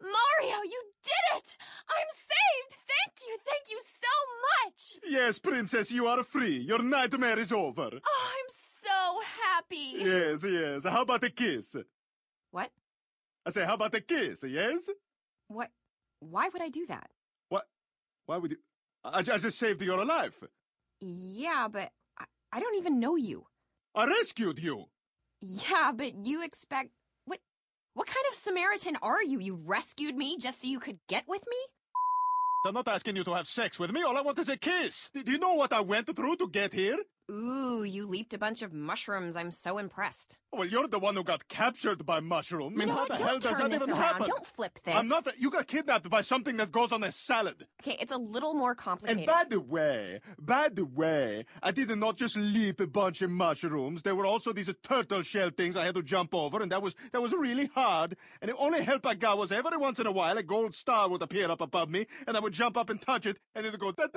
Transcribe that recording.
Mario, you did it! I'm saved! Thank you so much! Yes, Princess, you are free. Your nightmare is over. Oh, I'm so happy. Yes. How about a kiss? What? I say, how about a kiss, yes? What? Why would I do that? What? Why would you? I just saved your life. Yeah, but I don't even know you. I rescued you. Yeah, but you expect... What kind of Samaritan are you? You rescued me just so you could get with me? I'm not asking you to have sex with me. All I want is a kiss. Do you know what I went through to get here? Ooh, you leaped a bunch of mushrooms. I'm so impressed. Well, you're the one who got captured by mushrooms. You know How what? the Don't hell does turn that this even around. happen? Don't flip this. I'm not. You got kidnapped by something that goes on a salad. Okay, it's a little more complicated. And by the way, I did not just leap a bunch of mushrooms. There were also these turtle shell things I had to jump over, and that was really hard. And the only help I got was every once in a while a gold star would appear up above me, and I would jump up and touch it, and it would go let